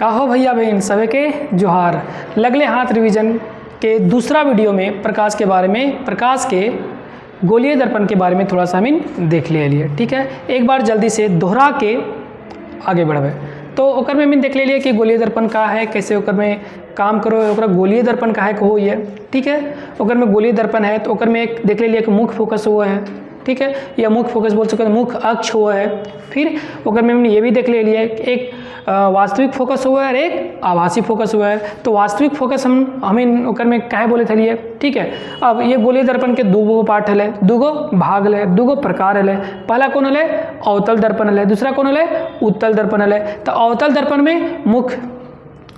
काहो भैया बहन सभी के जोहार। लगले हाथ रिवीजन के दूसरा वीडियो में प्रकाश के गोलीय दर्पण के बारे में थोड़ा सा हम देख लिए। ठीक है, एक बार जल्दी से दोहरा के आगे बढ़े तो ओकर में हम देख लिए कि गोलीय दर्पण का है, कैसे ओकर में काम करो, ओकरा गोलीय दर्पण का है कहो ये। ठीक है, ओकर में गोलीय दर्पण है तो ओकर में एक देख लिए कि मुख्य फोकस हुआ है। ठीक है, या मुख्य फोकस बोल सकते हैं, मुख्य अक्ष हुआ है। फिर ओकर में हमने ये भी देख ले लिया एक वास्तविक फोकस हुआ है और एक आभासी फोकस हुआ है। तो वास्तविक फोकस हमें ओकर में काहे बोले थे। ठीक है, अब ये गोलीय दर्पण के दूगो पार्ट है, दूगो भाग है, दूगो प्रकार है। पहला कौन है? अवतल दर्पण है, दूसरा कौन है? उत्तल दर्पण है। तो अवतल दर्पण में मुख्य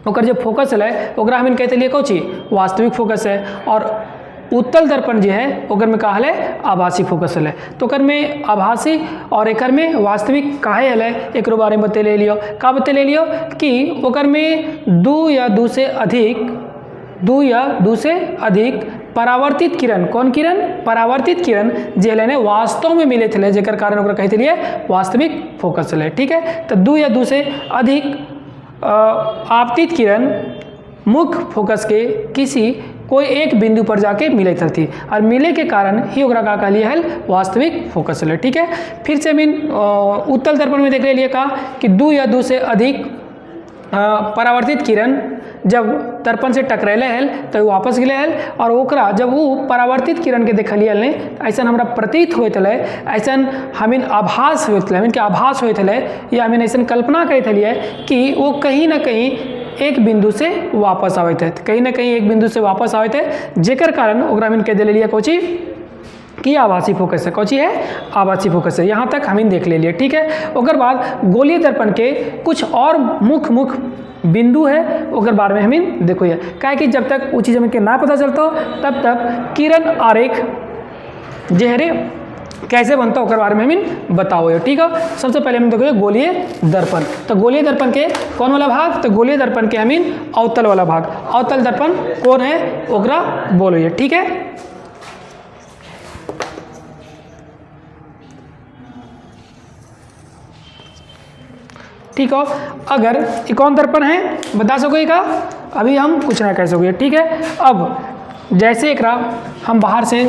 ओकर जो फोकस है ओकरा हम कहते लिए कौची वास्तविक फोकस है, और उत्तल दर्पण जो है ओकर में कहा है आभासी फोकस है। तो ओकर में आभासी और एकर में वास्तविक काहे है एक बारे में बते ले लियो। का बते ले लियो कि ओकर में दो या दो से अधिक परावर्तित किरण, कौन किरण? परावर्तित किरण जे वास्तव में मिले थे, जेकर कारण ओकरा कहते लिए वास्तविक फोकस है। ठीक है, तो दो या दो से अधिक आपतित किरण मुख्य फोकस के किसी कोई एक बिंदु पर जाके मिले थी और मिले के कारण ही ओकरा का कहलिए है वास्तविक फोकस है। ठीक है, फिर से उत्तल दर्पण में देख लिए का कि दो या दो से अधिक परावर्तित किरण जब दर्पण से टकरेले है तो वापस गए है, और ओकरा जब वो परावर्तित किरण के देखलिए ने ऐसा हमरा प्रतीत होते है, ऐसा हमें आभास होते हमें के आभास होते है, या हमें ऐसा कल्पना करते लिए कि वो कहीं ना कहीं एक बिंदु से वापस आवे थे, कहीं ना कहीं एक बिंदु से वापस आवे थे, जेकर कारण ओकरा हम कह दिले कोची कि आभासी फोकस है। कौची है? आभासी फोकस है। यहाँ तक हम देख ले लिए। ठीक है, ओकर बाद गोलीय दर्पण के कुछ और मुख्य बिंदु है ओकर बारे में हम देखो ये काहे कि जब तक वो चीज़ हमें ना पता चलता तब तक किरण आरेख जेहरे कैसे बनता है ओकर बारे में हम बताओ ये। ठीक है, सबसे पहले हम देखो गोलीय दर्पण। तो गोलीय दर्पण के कौन वाला भाग? तो गोलीय दर्पण के हम अवतल वाला भाग। अवतल दर्पण कौन है ओकरा बोलो ये। ठीक है, ठीक हो। अगर ये कौन दर्पण है बता सकोगे का? अभी हम कुछ ना कह सकोगे। ठीक है, अब जैसे एक हम बाहर से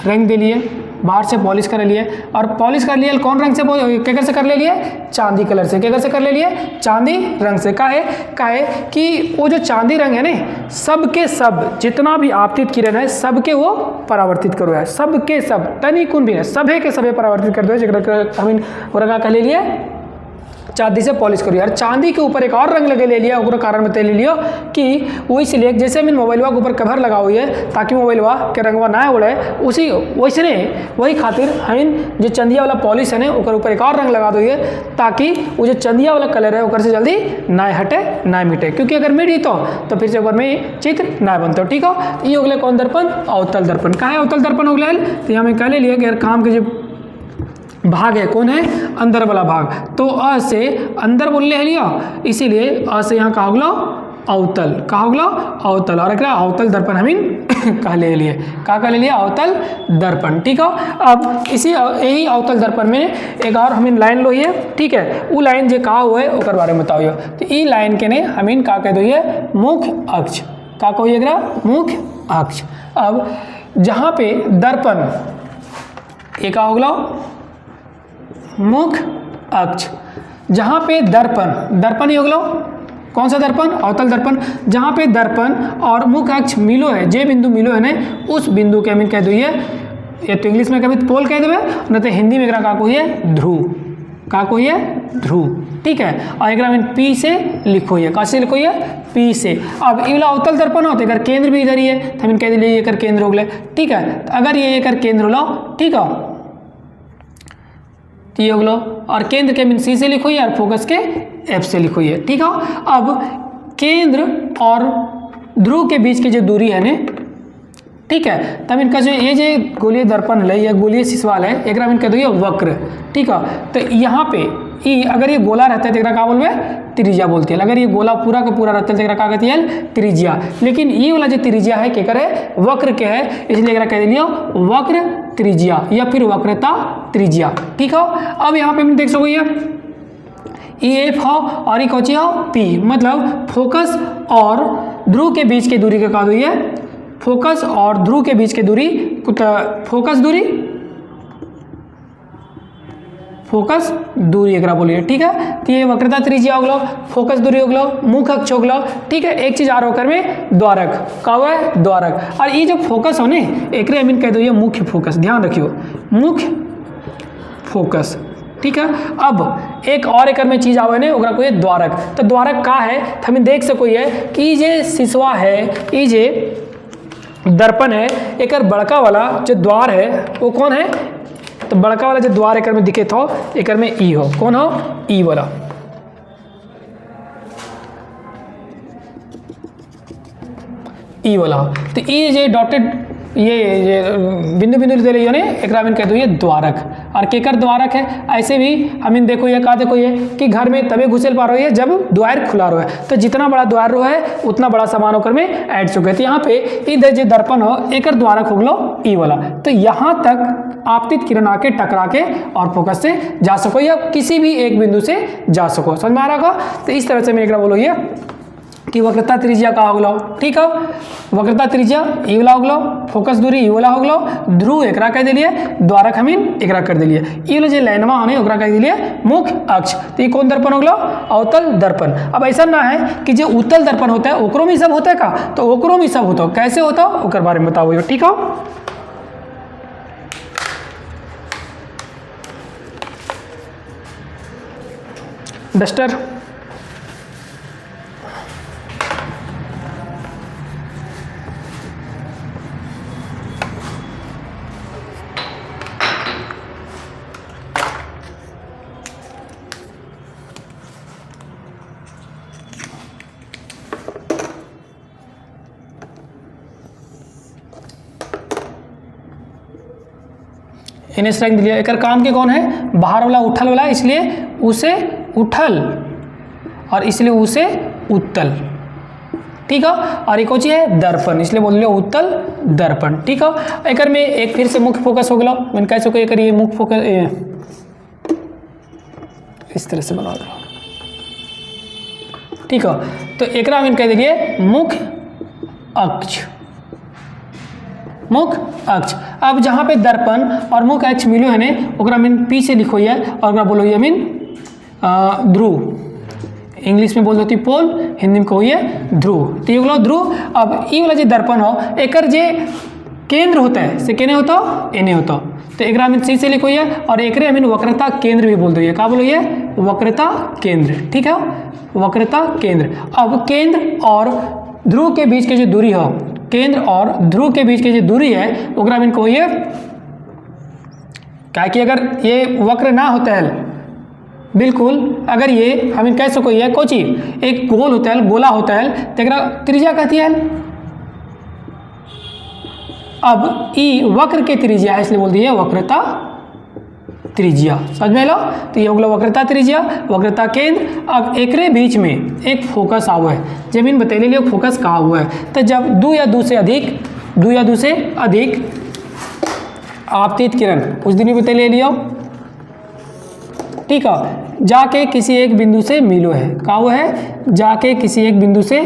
रंग दे लिए, बाहर से पॉलिश कर लिए, और पॉलिश कर लिए कौन रंग से? केकर से कर ले लिए? चांदी कलर से। केकर से कर ले लिए? चांदी रंग से। काहे कि वो जो चांदी रंग है ना, सब के सब जितना भी आपतित किरण है सबके वो परावर्तित करो है, सबके सब तनी कुन भी है, सभे के सभे परावर्तित कर दो है, जगह हम कह ले लिए चांदी से पॉलिश करिए। और चांदी के ऊपर एक और रंग लगे ले लिया, ओकरा कारण बता ले लियो कि वो इसलिए जैसे हम मोबाइलवा के ऊपर कवर लगा हुई है ताकि मोबाइलवा के रंगवा ना उड़े, उसी वैसने वही खातिर हम जो चंदिया वाला पॉलिश है ना ओकर ऊपर एक और रंग लगा दो ताकि वो जो चंदिया वाला कलर है ओकर से जल्दी ना हटे ना मिटे, क्योंकि अगर मिट जीतो तो फिर से ओकर में चित्र ना बनते। ठीक हो, ये हो गए कौन दर्पण? अवतल दर्पण। कहा है अवतल दर्पण हो गया? तो यहाँ कह ले लिया कि काम के जो भाग है कौन है? अंदर वाला भाग। तो अ से अंदर बोल ले लिया, इसीलिए अ से यहाँ कहा होगलो अवतल। कहा होगलो अवतल, और एकरा अवतल दर्पण हम कह ले लिए। का कह ले लिया? अवतल दर्पण। ठीक हो, अब इसी यही अवतल दर्पण में एक और हम लाइन लो है। ठीक है, वो लाइन जो कहा हुआ है ओकर बारे में बताओ। तो ये लाइन के ने हम का कह दो मुख्य अक्ष। का कहो एकरा? मुख्य अक्ष। अब जहाँ पे दर्पण एक का होगलो मुख्य अक्ष, जहाँ पे दर्पण ही हो गलो कौन सा दर्पण? अवतल दर्पण। जहाँ पे दर्पण और मुख्य अक्ष मिलो है, जे बिंदु मिलो है ना, उस बिंदु के हम कह दो ये तो इंग्लिश में कभी पोल कह देवे, न तो हिंदी में एकरा का कोई है ध्रुव। का कोई है? ध्रुव। ठीक है, और एकरा में पी से लिखो है। कैसे लिखो है? पी से। अब ये अवतल दर्पण हो तो एक केंद्र भी इधर ही है, तो हम कह दिए एक केंद्र हो गए। ठीक है, तो अगर ये एक केंद्र हो, ठीक है, ये हो गलो, और केंद्र के सी से लिखो और फोकस के एफ से लिखो। ठीक है, अब केंद्र और ध्रुव के बीच की जो दूरी है ने, ठीक है, तब इनका जो ये जो गोलीय दर्पण है या गोलीय सिसवाल है एक हम कह दो वक्र। ठीक है, तो यहाँ पे अगर ये गोला रहता है तो एक बोलवे त्रिज्या बोलती है। अगर ये गोला पूरा का पूरा रहता है तो कहती है त्रिज्या। लेकिन ये वाला जो त्रिज्या है क्या करे? वक्र के है, इसलिए कह दिया वक्र त्रिज्या या फिर वक्रता त्रिज्या। ठीक है, अब यहाँ पे हम देख सको ई एफ हो और ई कौची हो पी, मतलब फोकस और ध्रुव के बीच की दूरी का हुई है, फोकस और ध्रुव के बीच की दूरी, फोकस दूरी, फोकस दूरी एकरा बोलिए, ठीक है। तो ये वक्रता त्रिज्या हो गलो, फोकस दूरी हो गलो, मुख्य अक्ष हो गलो, ठीक है। एक चीज आ रहा में द्वारक का हुआ है, द्वारक। और ये जो फोकस हो ने एक अमीन कह दो ये मुख्य फोकस, ध्यान रखियो मुख्य फोकस, ठीक है। अब एक और एक में चीज आवे ने ओकरा को ये द्वारक। तो द्वारक का है तो हमें देख सको है कि जे सिसवा है, ये जे दर्पण है, एक बड़का वाला जो द्वार है वो कौन है, तो बड़का वाला जो द्वार एक में दिखे तो एक में ई हो, कौन हो, ई वाला। ई वाला तो ई जे डॉटेड ये बिंदु बिंदु दे रही ने एक कह दो ये द्वारक। और केकर द्वारक है, ऐसे भी हम देखो ये कहा देखो ये कि घर में तबे घुसेल पा रही है जब द्वार खुला रहा है। तो जितना बड़ा द्वार रो है उतना बड़ा सामान होकर में ऐड चुके। तो यहाँ पे इधर जो दर्पण हो एक द्वारक हो गलो ई वाला। तो यहाँ तक आपतित किरण आके टकरा के और फोकस से जा सको या किसी भी एक बिंदु से जा सको, समझ में आ रहा होगा। तो इस तरह से मैं एक बोलो ये कि वक्रता त्रिज्या का हो गलो, ठीक है। वक्रता त्रिज्या ई वाला हो गलो, फोकस दूरी ई वाला हो गलो, ध्रुव एकरा कह दिलिए, द्वारक हमीन एकरा कर दिलिए। ई वाला जो लाइनवा होने ओकरा कह दिलिए मुख्य अक्ष। तो ये कौन दर्पण हो गलो, अवतल दर्पण। अब ऐसा ना है कि जो उत्तल दर्पण होता है ओकरो में सब होता है का, तो ओकरो में सब होता है, कैसे होता है ओकर बारे में बताओ, ठीक हो। डस्टर इन्हें रंग दिया। एक काम के कौन है, बाहर वाला उठल वाला, इसलिए उसे उठल और इसलिए उसे उत्तल, ठीक है। और एक चीज है दर्पण, इसलिए बोल लिया उत्तल दर्पण, ठीक है। एक में एक फिर से मुख्य फोकस हो गया, मैंने कैसे को करिए मुख्य फोकस इस तरह से बना दो, ठीक है। तो एक मैंने कह दिए मुख्य अक्ष, मुख्य अक्ष। अब जहाँ पे दर्पण और मुख्य अक्ष मिलो है ने ओकरा मीन पी से लिखो है और ओकरा बोलो मीन ध्रुव, इंग्लिश में बोल दो पोल, हिंदी में कहो ध्रुव। तो ये बोलो ध्रुव। अब ई वाला जो दर्पण हो एकर जे केंद्र होता है से केने होता एने होता, तो एक मीन सी से लिखो है और एक मीन वक्रता केंद्र भी बोल दो, ये क्या बोलो ये वक्रता केंद्र, ठीक है, वक्रता केंद्र। अब केंद्र और ध्रुव के बीच की जो दूरी हो, केंद्र और ध्रुव के बीच की जो दूरी है ओकरा मीन को ये क्या कि अगर ये वक्र ना होता है बिल्कुल, अगर ये हम कह सको ये कोची एक गोल होता है, गोला होता है, तो एकरा त्रिज्या कहती है। अब ई वक्र के त्रिज्या है इसलिए बोल दिए वक्रता त्रिज्या, समझ में लो। तो ये हो गया वक्रता त्रिज्या, वक्रता केंद्र। अब एकरे बीच में एक फोकस आवा है, जमीन बतैले लियो फोकस कहाँ हुआ है। तो जब दो या दो से अधिक आपतित किरण उस दिन भी बतैले लियो, ठीक है, जाके किसी एक बिंदु से मिलो है, कहाँ हुआ है, जाके किसी एक बिंदु से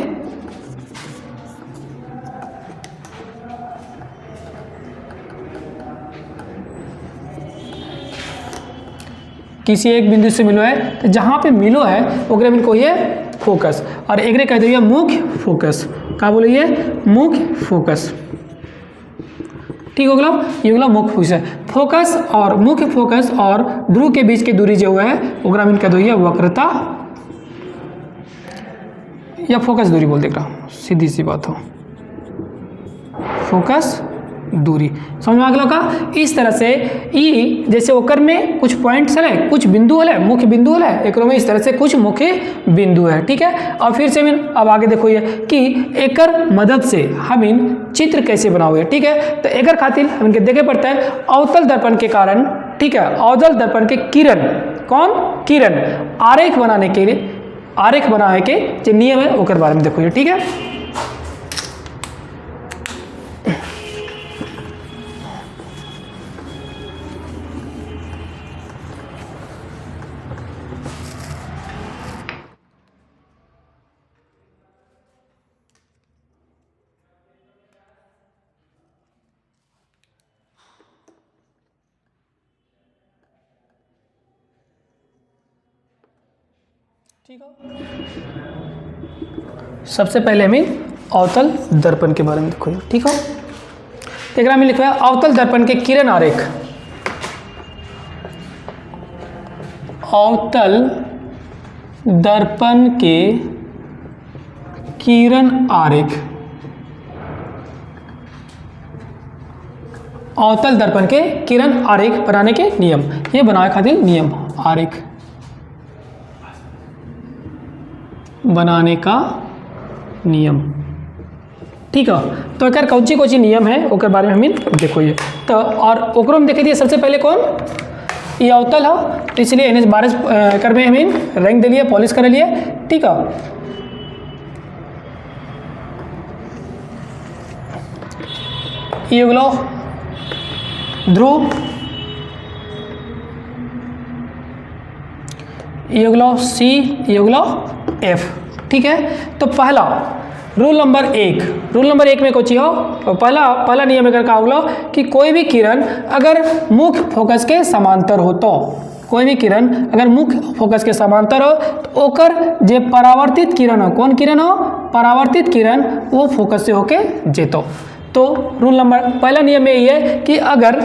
मिलो है। तो जहाँ पे मिलो है ओकरे में को ये फोकस और एकरे कह दिए मुख्य फोकस, क्या बोलिए मुख्य फोकस, ठीक हो गया। ये हो गया मुख्य फोकस। फोकस और मुख्य फोकस और ध्रुव के बीच की दूरी जो हुआ है ओकरा में कह दो ये वक्रता या फोकस दूरी बोल देगा, सीधी सी बात हो, फोकस दूरी, समझ में आ गया का। इस तरह से ई जैसे ओकर में कुछ पॉइंट्स है, कुछ बिंदु है, मुख्य बिंदु है, एक में इस तरह से कुछ मुख्य बिंदु है, ठीक है। और फिर से हम अब आगे देखो ये कि एकर मदद से हम इन चित्र कैसे बनाओगे, ठीक है। तो एकर खातिर हम इनके देखे पड़ता है अवतल दर्पण के कारण, ठीक है, अवतल दर्पण के किरण, कौन किरण, आरेख बनाने के लिए, आरेख बनाने के जो नियम है ओकर बारे में देखो ये, ठीक है। ठीक है। सबसे पहले हमें अवतल दर्पण के बारे में देखो, ठीक है। एकरा में लिखा है अवतल दर्पण के किरण आरेख। अवतल दर्पण के किरण आरेख, अवतल दर्पण के किरण आरेख बनाने के नियम, ये बनाए खातिर नियम, आरेख बनाने का नियम, ठीक है। तो एक कौची कौची नियम है ओकर बारे में हमें देखो ये तो, और ओकरो में देखे दिए सबसे पहले कौन, ये अवतल है, तो इसलिए NH 12 कर में हमें रंग दे लिए, पॉलिश कर लिए, ठीक है। ये हो गलो ध्रुव, ये हो गलो C, ये हो गलो F, ठीक है। तो पहला रूल नंबर 1, रूल नंबर 1 में कुछ हो, तो पहला नियम एकर का होगा कि कोई भी किरण अगर मुख्य फोकस के समांतर हो, तो कोई भी किरण अगर मुख्य फोकस के समांतर हो तो ओकर जे परावर्तित किरण हो, कौन किरण हो, परावर्तित किरण, वो फोकस से होके जेतो। तो रूल नंबर पहला नियम में ये है कि अगर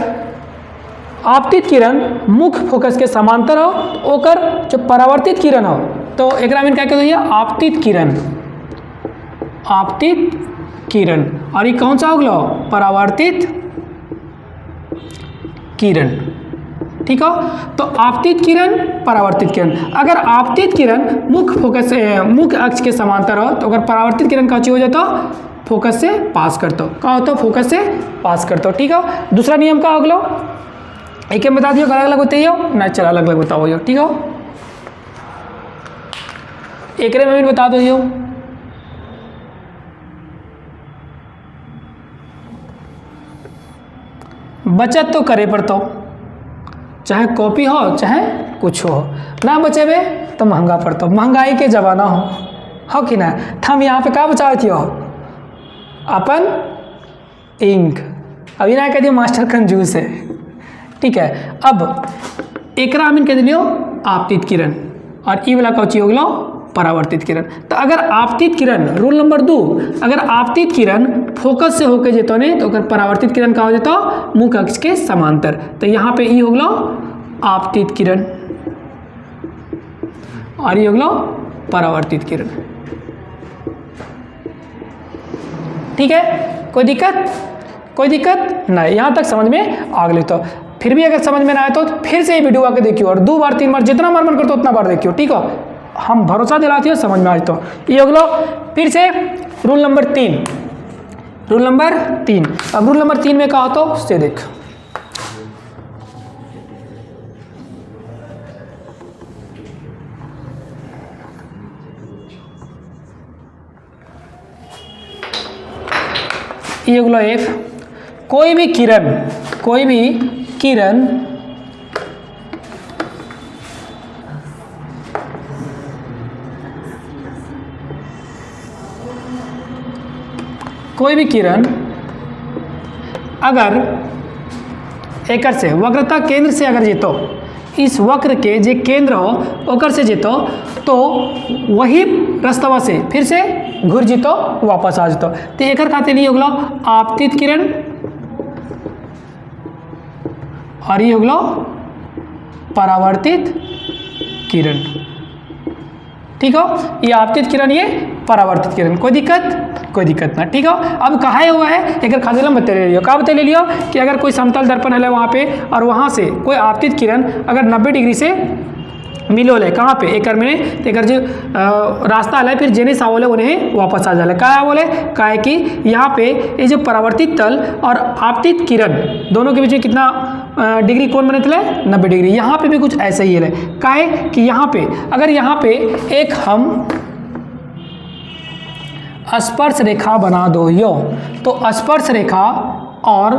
आपतित किरण मुख्य फोकस के समांतर हो तो ओकर जो परावर्तित किरण हो, तो एकरा में क्या कहते हैं, आपतित किरण, आपतित किरण, और ये कौन सा हो गया, परावर्तित किरण, ठीक है। तो आपतित किरण, परावर्तित किरण, अगर आपतित किरण मुख्य फोकस मुख्य अक्ष के समांतर हो तो अगर परावर्तित किरण का हो जाता, फोकस से पास करते हो, क्या होता, फोकस से पास करते हो, ठीक है। दूसरा नियम का हो गया, एक बता दियो, अलग अलग होते हो ना, चल अलग अलग बताओ, ठीक है। एक में भी बता दो, बचत तो करे पड़ता हो, चाहे कॉपी हो चाहे कुछ हो, ना बचेबे तो महंगा पड़ता हो, महंगाई के जमाना हो कि ना। तो हम यहाँ पे क्या बचाते हो, अपन इंक, अभी ना कह दियो मास्टर कंजूस है, ठीक है। अब एकरा हम कह दियो आपतित किरण, और ई वाला कौची हो गया, परावर्तित किरण। तो अगर आपतित किरण, रूल नंबर 2, अगर आपतित किरण फोकस से होके जेतो ने तो अगर परावर्तित किरण का हो जाता, मुख्य अक्ष के समांतर। तो यहाँ पे ई हो गया आपतित किरण, और ये हो गया परावर्तित किरण, ठीक है। कोई दिक्कत नहीं, यहाँ तक समझ में आ गए। तो फिर भी अगर समझ में ना आए तो फिर से ये वीडियो आके देखियो, और 2 बार 3 बार जितना बार मन करते उतना बार देखियो, ठीक है। हम भरोसा दिलाते हो समझ में आज। तो ये हो गया फिर से रूल नंबर 3, रूल नंबर 3। अब रूल नंबर 3 में कहा तो से देख, ये हो गया F, कोई भी किरण अगर एकर से वक्रता केंद्र से अगर जेतो, इस वक्र के जे केंद्र हो ओकर से जेतो, तो वही रास्तवा से फिर से घुर जीतो, वापस आ जेतो। तो एकर खातिर नहीं हो गया आपतित किरण, और ये हो गया परावर्तित किरण, ठीक हो। ये आपतित किरण, ये परावर्तित किरण, कोई दिक्कत ना, ठीक हो। अब कहा हुआ है एक खातिर हम बता लियो, क्या बता लियो कि अगर कोई समतल दर्पण है वहाँ पे, और वहाँ से कोई आपतित किरण अगर 90 डिग्री से मिलोल है, कहाँ पे, एकर में, तो एकर जो रास्ता है फिर जेने सावले उन्हें वापस आ जाए, क्या बोले, क्या है कि यहाँ पे ये जो परावर्तित तल और आपतित किरण दोनों के बीच में कितना डिग्री कोण बने थे, 90 डिग्री। यहाँ पे भी कुछ ऐसा ही है, क्या है कि यहाँ पे अगर यहाँ पे एक हम स्पर्श रेखा बना दो यो, तो स्पर्श रेखा और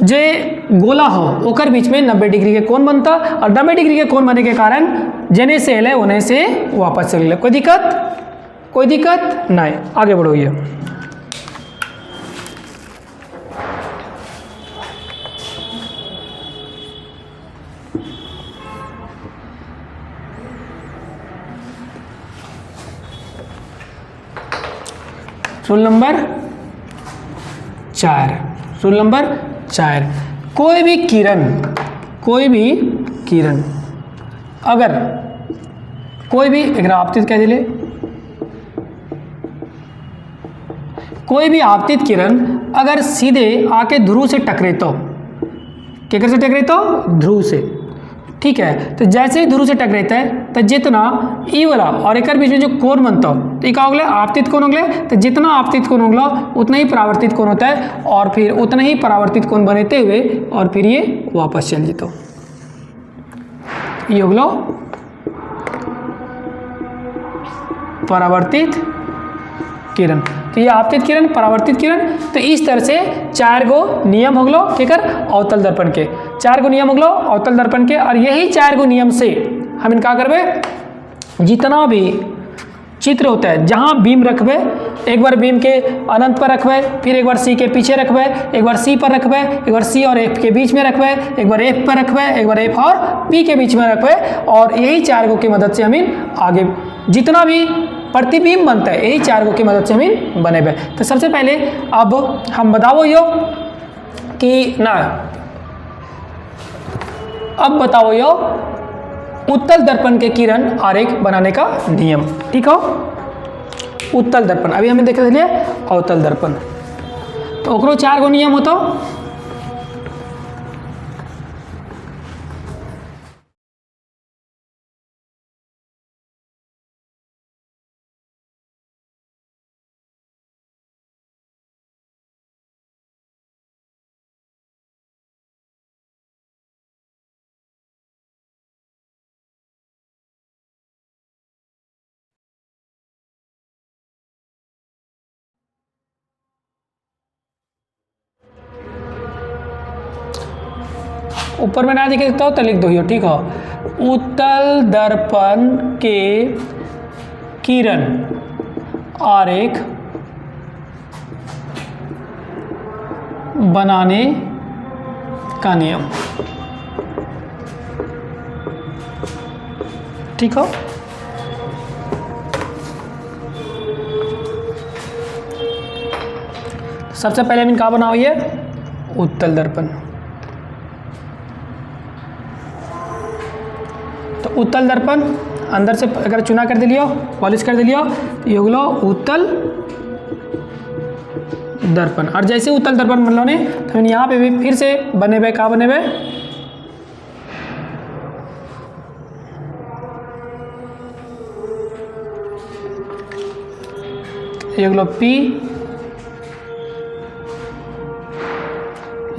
जे गोला हो ओकर बीच में 90 डिग्री के कोण बनता, और 90 डिग्री के कोण बनने के कारण जने से एले उन्हें से वापस चले। कोई दिक्कत नहीं, आगे बढ़ो। ये रूल नंबर 4, रूल नंबर 4, कोई भी किरण अगर कोई भी एक आपतित कह दिले, कोई भी आपतित किरण अगर सीधे आके ध्रुव से टकरे तो, क्या से टकरे तो ध्रुव से, ठीक है। तो जैसे ही ध्रुव से टकराता है तो जितना ई वाला और एक बीच में जो कोण बनता हो तो ये क्या हो गया, आपतित कोण हो गया। तो जितना आपतित कोण होगा उतना ही परावर्तित कोण होता है और फिर उतना ही परावर्तित कोण बनते हुए और फिर ये वापस चल जीतो, ये हो गया परावर्तित किरण। तो ये आपतित किरण, परावर्तित किरण। तो इस तरह से 4 गो नियम हो गलो केकर, अवतल दर्पण के 4 गो नियम हो गलो अवतल दर्पण के। और यही 4 गो नियम से हम इनका करबे, जितना भी चित्र होता है जहाँ बीम रखबे, एक बार बीम के अनंत पर रखबे, फिर एक बार सी के पीछे रखबे, एक बार सी पर रखबे, एक बार सी और एफ के बीच में रखबे, एक बार एफ पर रखबे, एक बार एफ और पी के बीच में रखबे। और यही 4 गो की मदद से हम आगे जितना भी प्रतिबिंब बनता है यही 4 गो की मदद से हम बनेबे। तो सबसे पहले अब हम बताओ यो कि ना, अब बताओ यो उत्तल दर्पण के किरण आरेख बनाने का नियम, ठीक हो। उत्तल दर्पण अभी हमें देख लिए अवतल दर्पण, तो ओकरो 4 गो नियम होता। ऊपर में ना दिखे सकता हो तो लिख दो, ठीक हो। उत्तल दर्पण के किरण आरेख बनाने का नियम, ठीक हो। सबसे पहले हम इनका बनाओ ये उत्तल दर्पण। तो उत्तल दर्पण अंदर से अगर चुना कर दिलियो, पॉलिश कर दिलियो तो ये होगा उत्तल दर्पण। और जैसे उत्तल दर्पण मतलब ने तो यहाँ पे भी फिर से बने का बने ये होगा पी,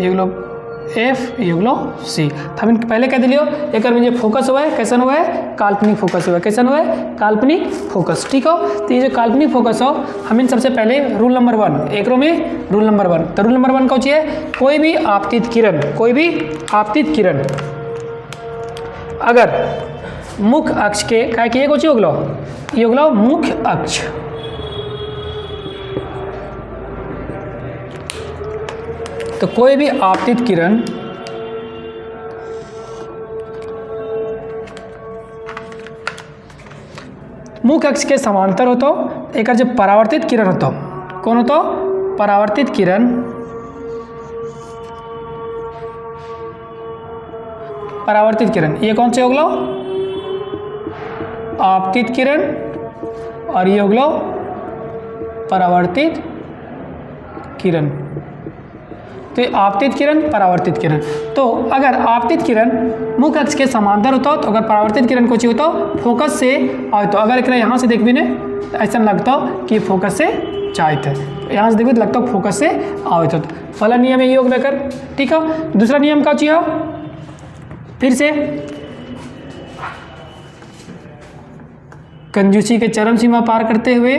ये होगा एफ, ये होगा सी। तो हम पहले कह दिलियो एक में फोकस हुआ है, कैसन हुआ है, काल्पनिक फोकस हुआ है, कैसन हुआ है, काल्पनिक फोकस, ठीक हो। तो ये जो काल्पनिक फोकस हो हम इन सबसे पहले रूल नंबर 1 एक रो में रूल नंबर 1। तो रूल नंबर 1 कौन सी है, कोई भी आपतित किरण, कोई भी आपतित किरण अगर मुख्य अक्ष के क्या कि ये कौन सी होगलो, ये होगलो मुख्य अक्ष, तो कोई भी आपतित किरण मुख्य अक्ष के समांतर हो तो एक जब परावर्तित किरण हो तो कौन हो तो परावर्तित किरण, परावर्तित किरण ये कौन से होगलो, आपतित किरण, और ये होगलो परावर्तित किरण। तो ये आपतित किरण, परावर्तित किरण। तो अगर आपतित किरण मुख्य अक्ष के समांतर होता तो अगर परावर्तित किरण को चाहिए तो फोकस से आए, तो अगर एक यहाँ से देख भी ने तो ऐसा लगता कि फोकस से चाहते हैं, तो यहाँ से देखिए तो लगता फोकस से आए। तो पहला नियम यही होगा लेकर, ठीक है। दूसरा नियम का चाहिए फिर से कंजूसी के चरम सीमा पार करते हुए,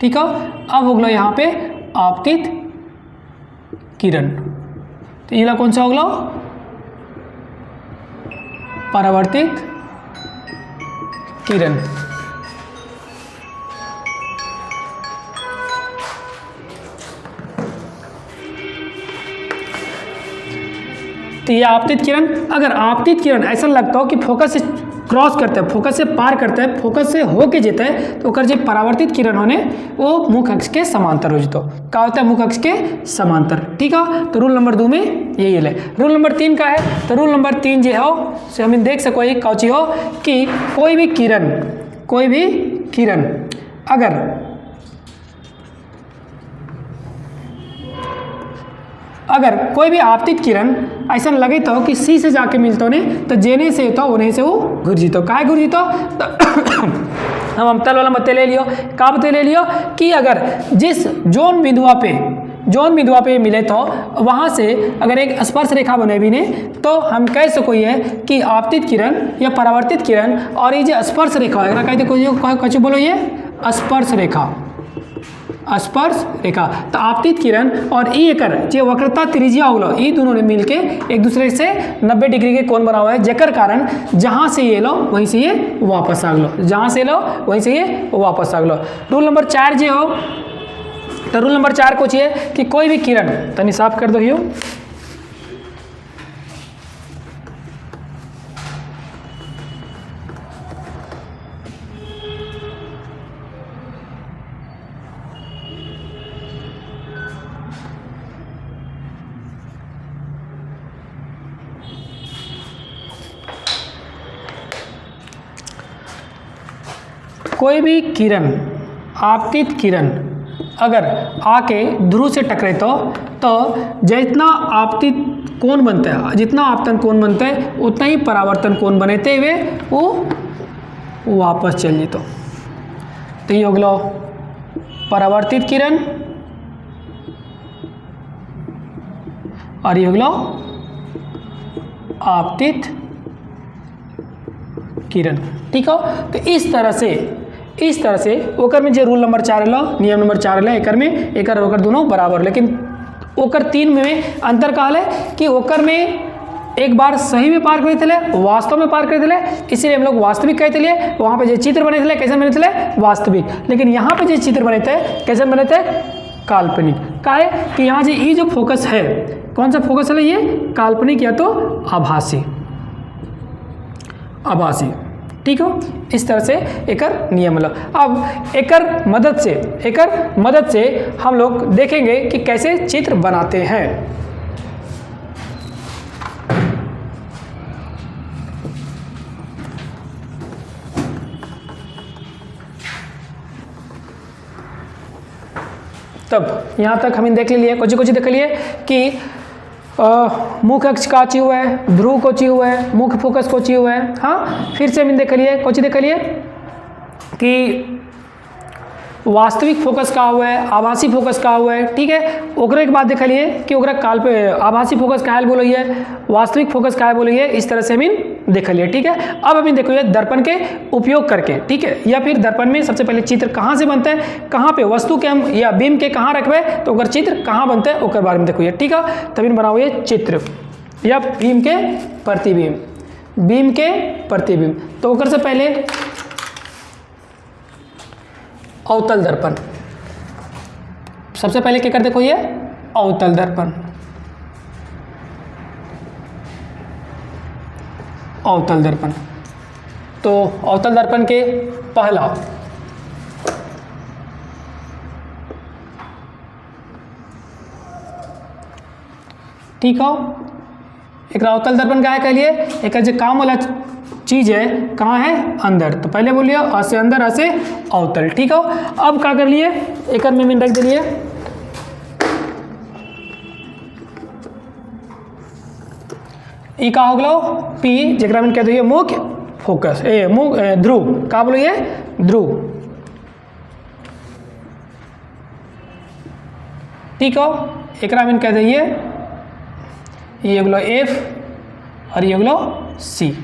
ठीक है। अब हो गया यहाँ पे आपतित किरण, तो ये कौन सा होगा, परावर्तित किरण। तो ये आपतित किरण, अगर आपतित किरण ऐसा लगता हो कि फोकस से क्रॉस करता है, फोकस से पार करता है, फोकस से होके जेता है तो ओकर जो परावर्तित किरण होने वो मुख्य अक्ष के समांतर हो जतो। क्या होता है? मुख्य अक्ष के समांतर। ठीक है, तो रूल नंबर 2 में यही है। रूल नंबर 3 का है, तो रूल नंबर 3 जो हो से हम देख सको कौची हो कि कोई भी किरण अगर कोई भी आपतित किरण ऐसा लगे तो कि सी से जाके मिलतो ने तो जेने से तो उन्हें से वो घुर जीतो। काहे घुर जीतो? तो हम तल वाला बत्ते ले लियो, का बत्ते ले लियो कि अगर जिस जोन बिंदुआ पे मिले तो वहाँ से अगर एक स्पर्श रेखा बने भी ने तो हम कह सको ये कि आपतित किरण या परावर्तित किरण और ये जो स्पर्श रेखा है कहते कुछ बोलो ये स्पर्श रेखा। तो आपतित किरण और ई एकर जो वक्रता त्रिज्या होलो ये दोनों ने मिलके एक दूसरे से 90 डिग्री के कोण बना हुआ है, जेकर कारण जहाँ से ये लो वहीं से ये वापस आ गलो, जहाँ से लो वहीं से ये वापस आ गलो। रूल नंबर 4 जो हो, तो रूल नंबर 4 को चाहिए कि कोई भी किरण तनी साफ कर दो हियो, कोई भी किरण आपतित किरण अगर आके ध्रुव से टकरे तो जितना आपतित कोण बनता है, जितना आपतन कोण बनता है उतना ही परावर्तन कोण बनते हुए वो वापस चल जेतो। तो ये हो गलो परावर्तित किरण और ये हो गलो आपतित किरण। ठीक हो, तो इस तरह से ओकर में जो रूल नंबर 4 लो, नियम नंबर 4 लो, एकर में एकर ओकर दोनों बराबर, लेकिन ओकर 3 में अंतर कहा है कि ओकर में एक बार सही में पार करे थे, वास्तव में पार करे थे, इसीलिए हम लोग वास्तविक कहते लिए। वहाँ पे जो चित्र बने थे कैसे बने थे? वास्तविक। लेकिन यहाँ पे जो चित्र बने थे कैसे बने थे? काल्पनिक। का है कि यहाँ ये जो फोकस है, कौन सा फोकस है? ये काल्पनिक या तो आभासी। ठीक हो, इस तरह से एकर नियम लो। अब एकर मदद से हम लोग देखेंगे कि कैसे चित्र बनाते हैं। तब यहाँ तक हमें देख लिए कुछ देख लिए कि मुख्य अक्ष का ची हुआ है, ध्रुव को ची हुआ है, मुख्य फोकस को ची हुआ है। हाँ, फिर से हमने देख लिए कि वास्तविक फोकस का हुआ है, आभासी फोकस का हुआ है। ठीक है, ओकरे के बाद देख लिए कि ओकरा आभासी फोकस काहे बोली है, वास्तविक फोकस काहे बोली है, इस तरह से हमें देख लिए। ठीक है, अब हमें देखो ये दर्पण के उपयोग करके, ठीक है, या फिर दर्पण में सबसे पहले चित्र कहाँ से बनता है, कहाँ पे वस्तु के हम या बीम के कहाँ रखबे तो ओकर चित्र कहाँ बनता है ओकर बारे में देखो। ठीक है, तभी बनाओ ये चित्र या बीम के प्रतिबिंब। तो ओकर से पहले अवतल दर्पण, सबसे पहले क्या कर देखो ये अवतल दर्पण। तो अवतल दर्पण के पहला ठीक हो, एक अवतल दर्पण का है कह लिए, एक जो काम वाला चीज है कहाँ है? अंदर। तो पहले बोलिए अ से अंदर, अ से अवतल। ठीक हो, अब क्या कर लिए एक में रख दिलिए ई का हो गलो पी, जरा में कह दिए मुख्य फोकस ध्रुव का बोलिए ध्रुव। ठीक हो, एक में कह दिए ये गलो एफ और ये गलो सी।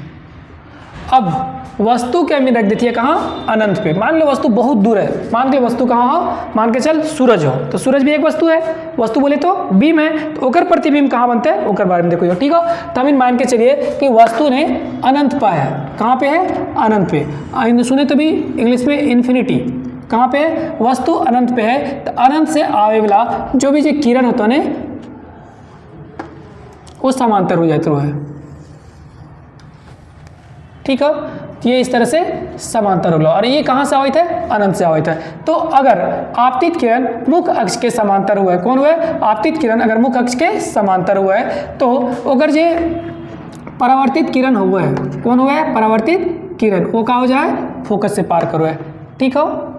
अब वस्तु के हमें रख देती है कहाँ? अनंत पे। मान लो वस्तु बहुत दूर है, मान के वस्तु कहाँ हो, मान के चल सूरज हो, तो सूरज भी एक वस्तु है, वस्तु बोले तो बीम है, तो ओकर प्रतिबिंब कहाँ बनता है ओकर बारे में देखो। ठीक हो, तो हम मान के चलिए कि वस्तु ने अनंत पाया, कहाँ पे है? अनंत पे। सुने तो भी इंग्लिश में इन्फिनिटी, कहाँ पे है? वस्तु अनंत पे है, तो अनंत से आवे वाला जो भी जो किरण होता है वो समांतर हो जाते है। ठीक है, ये इस तरह से समांतर हो गया और ये कहाँ से आवित है, अनंत से आवित है। तो अगर आपतित किरण मुख्य अक्ष के समांतर हुआ है, कौन हुआ है, आपतित किरण अगर मुख्य अक्ष के समांतर हुआ है तो अगर ये परावर्तित किरण हुआ है, कौन हुआ है, परावर्तित किरण, वो क्या हो जाए, फोकस से पार करो है। ठीक हो,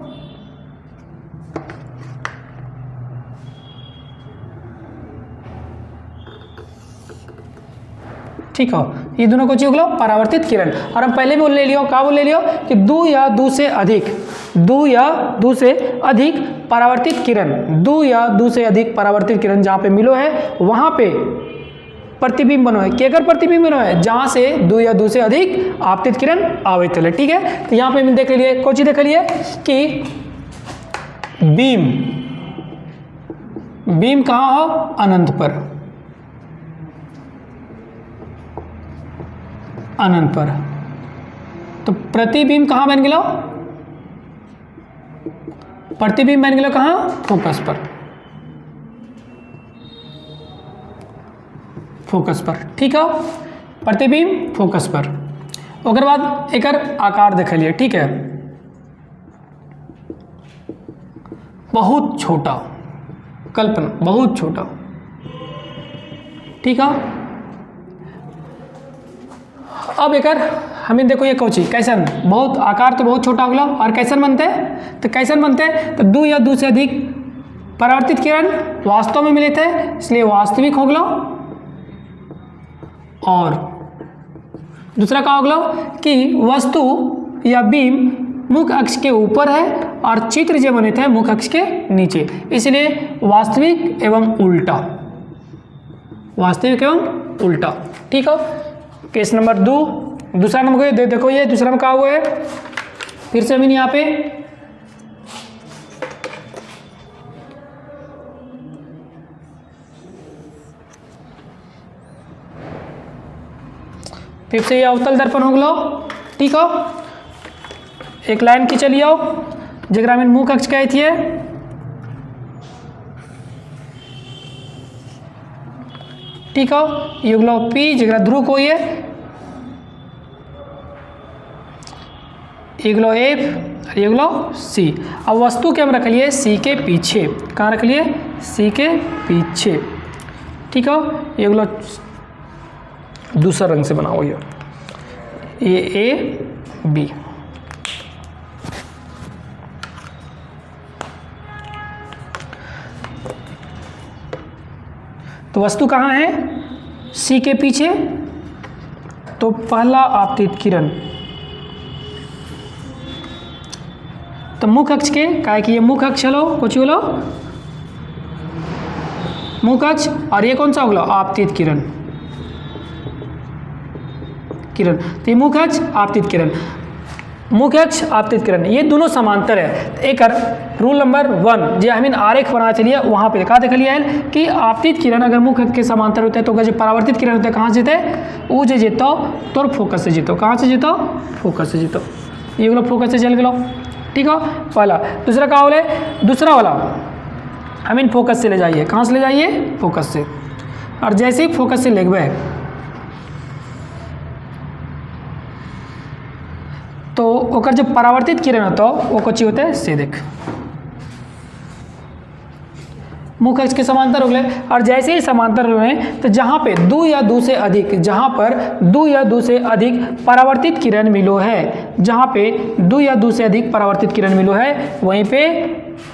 ठीक हो, ये दोनों को चीज परावर्तित किरण। और हम पहले बोल ले लियो, क्या बोल ले लियो कि दो या दो से अधिक, दो या दो से अधिक परावर्तित किरण, दो या दो से अधिक परावर्तित किरण जहाँ पे मिलो है वहाँ पे प्रतिबिंब बनो है। केकर प्रतिबिंब बनो है, जहाँ से दो या दो से अधिक आपतित किरण आवित है। ठीक है, तो यहाँ पे हम देख लिए, कौन चीज देख लिए कि बीम, बीम कहाँ हो, अनंत पर, अनंत पर। तो प्रतिबिंब कहाँ बन गया, प्रतिबिंब बन गया कहाँ, फोकस पर, फोकस पर। ठीक है, प्रतिबिंब फोकस पर। ओकर बाद एकर आकार देख लिए। ठीक है, बहुत छोटा, कल्पना बहुत छोटा। ठीक है, अब एकर हमें देखो ये कौची कैसन, बहुत आकार तो बहुत छोटा हो गया और कैसन बनते हैं, तो कैसन बनते हैं, तो दो या दो से अधिक परावर्तित किरण वास्तव में मिले थे इसलिए वास्तविक हो गया। और दूसरा क्या हो गया कि वस्तु या बीम मुख्य अक्ष के ऊपर है और चित्र जो बने थे मुख्य अक्ष के नीचे, इसलिए वास्तविक एवं उल्टा, वास्तविक एवं उल्टा। ठीक है, केस नंबर 2। दूसरा नंबर देखो, ये दूसरा में क्या हुआ है, फिर से हम यहाँ पे फिर से ये अवतल दर्पण हो गया। ठीक हो, एक लाइन की चलिए आओ जरा में मुख्य अक्ष कहती है, ठीक हो, ये हो गया पी जरा ध्रुव को ये गया एफ, ये गया सी। अब वस्तु के हम रख लिए सी के पीछे, कहाँ रख लिए, सी के पीछे। ठीक हो, ये गया दूसरा रंग से बना हुआ ये ए बी। तो वस्तु कहाँ है, सी के पीछे। तो पहला आपतित किरण तो मुख्य अक्ष के, क्या कि ये मुख्य अक्ष लो, कुछ बोलो मुख्य अक्ष, और ये कौन सा हो गया, आपतित किरण, किरण। तो ये मुख्य अक्ष आपतित किरण, मुख्य अक्ष आपतित किरण, ये दोनों समांतर है। तो एक रूल नंबर 1 जो हमें आरेख बना चलिए वहाँ पे देखा देख लिया है कि आपतित किरण अगर मुख्य अक्ष के समांतर होते हैं तो जो परावर्तित किरण होते हैं कहाँ से जीते, वो जो जीतो तो फोकस से जीतो, कहाँ से जीतो, फोकस से जीतो। ये वाला फोकस से चल गया। ठीक हो, पहला। दूसरा क्या बोले, दूसरा वाला हमें फोकस से ले जाइए, कहाँ से ले जाइए, फोकस से। और जैसे ही फोकस से लेगवे तो ओकर जब परावर्तित किरण होता वो कुछ होते हैं से देख मुख्य अक्ष के समांतर हो गए। और जैसे ही समांतर हुए तो जहाँ पे दो या दो से अधिक, जहाँ पर दो या दो से अधिक परावर्तित किरण मिलो है, जहाँ पे दो या दो से अधिक परावर्तित किरण मिलो है वहीं पे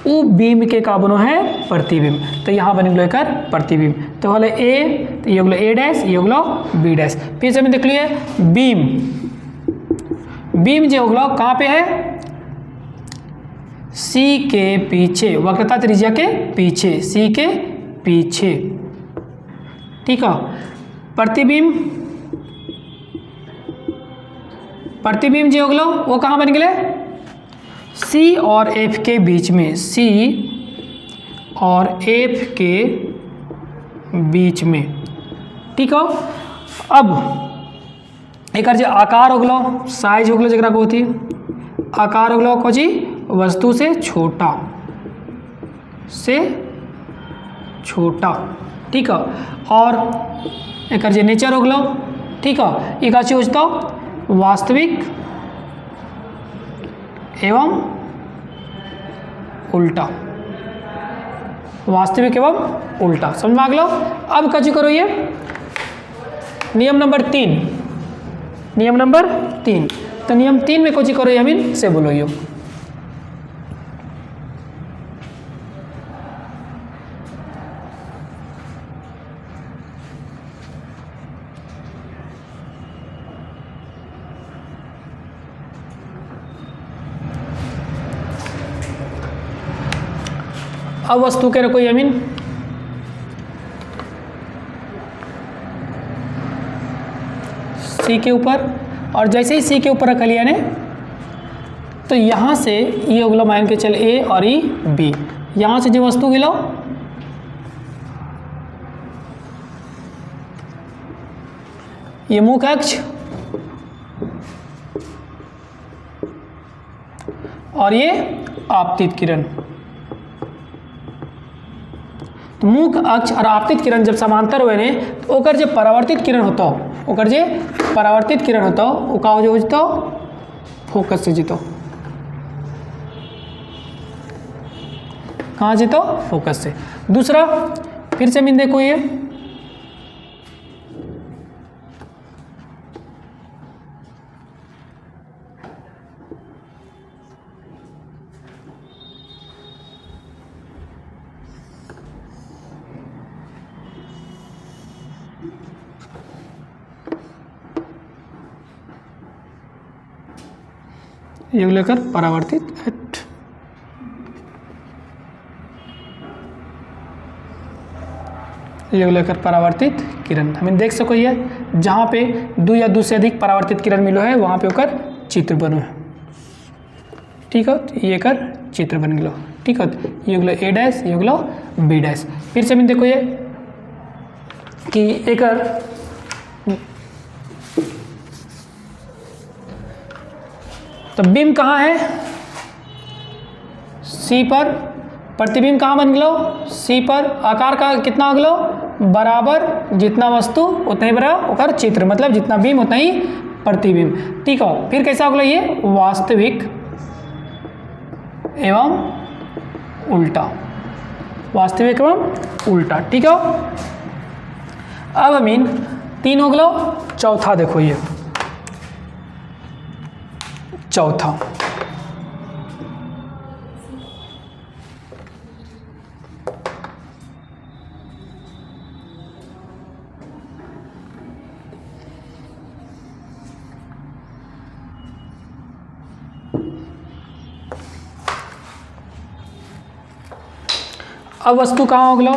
वो बीम के का बनो है प्रतिबिंब। तो यहाँ बन गया कर प्रतिबिंब। तो बोले ए, तो ये बोलो ए डैश, ये बोलो बी डैश। फिर से मैं देख लिए बीम, बीम जो होगा कहाँ पे है, सी के पीछे, वक्रता त्रिज्या के पीछे, सी के पीछे। ठीक है, प्रतिबिंब, प्रतिबिंब जो होगा वो कहाँ बन गए, सी और एफ के बीच में, सी और एफ के बीच में। ठीक है, अब एक जो आकार हो गया, साइज हो गया जरा को होती आकार हो गया कोची, वस्तु से छोटा, से छोटा। ठीक है, और एक जो नेचर हो गया। ठीक है, एक अच्छी हो वास्तविक एवं उल्टा, वास्तविक एवं उल्टा, समझ में आ गया। अब कची करो ये नियम नंबर 3, नियम नंबर 3, तो नियम 3 में कची करो यमीन से बोलो यो। अब वस्तु के रखो यमीन, सी के ऊपर, और जैसे ही सी के ऊपर रख लिया ने तो यहाँ से ये हो गया मान के चल ए और ई बी, यहाँ से जो वस्तु गिलो ये मुख्य अक्ष और ये आपतित किरण। तो मुख्य अक्ष और आपतित किरण जब समांतर हुए ने तो ओकर जो परावर्तित किरण होता ओकर जे परावर्तित किरण होता वो का हो जतो फोकस से जीतो, कहाँ जीतो फोकस से। दूसरा फिर से मीन देखो ये ये लेकर परावर्तित ये लेकर परावर्तित किरण हमें देख सको ये जहाँ पे दो या दो से अधिक परावर्तित किरण मिलो है वहाँ पे ओकर चित्र बनो है, ठीक है। ये कर चित्र बन गलो, ठीक है। ये गलो ए डैश, ये गलो बी डैश। फिर से हमें देखो ये कि एकर तो बीम कहाँ है सी पर, प्रतिबिंब कहाँ बन गलो सी पर, आकार का कितना हो गलो बराबर, जितना वस्तु उतना ही बड़ा ओकर चित्र, मतलब जितना बीम उतना ही प्रतिबिंब, ठीक है। फिर कैसा हो गलो ये वास्तविक एवं उल्टा, वास्तविक एवं उल्टा, ठीक है। अब अमीन 3 हो गलो, चौथा देखो ये चौथा अब वस्तु कहाँ हो गलो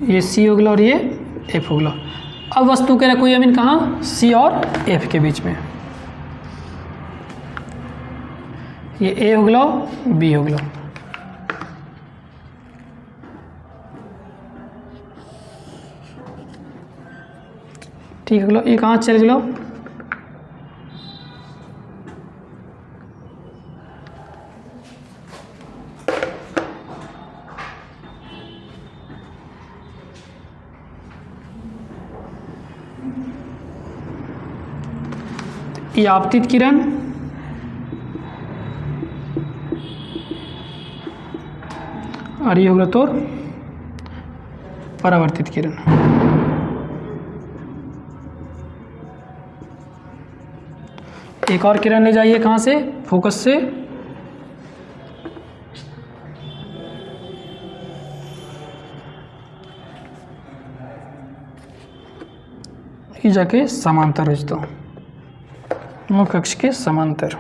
ये सी हो गलो और ये एफ हो गलो। अब वस्तु के रखो यमीन कहाँ सी और एफ के बीच में, ये ए हो गलो बी हो गलो, ठीक है। ये कहाँ चल गलो ये आपतित किरण और ये होगा तो परावर्तित किरण। एक और किरण ले जाइए कहाँ से फोकस से, ये जाके समांतर भेज दो मुख्य अक्ष के समांतर।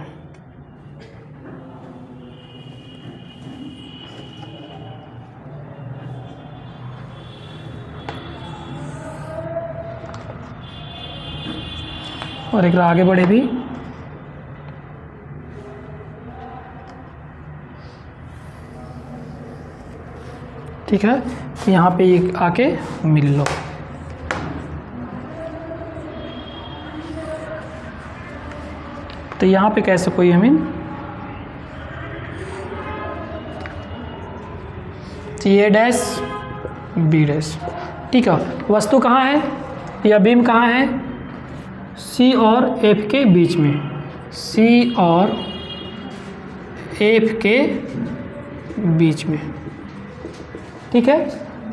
और एक आगे बढ़े भी ठीक है, यहाँ पे ये आके मिल लो। तो यहाँ पे कैसे कोई हमें ए डैश बी डैश, ठीक है। वस्तु कहाँ है या बीम कहाँ है सी और एफ के बीच में, सी और एफ के बीच में, ठीक है।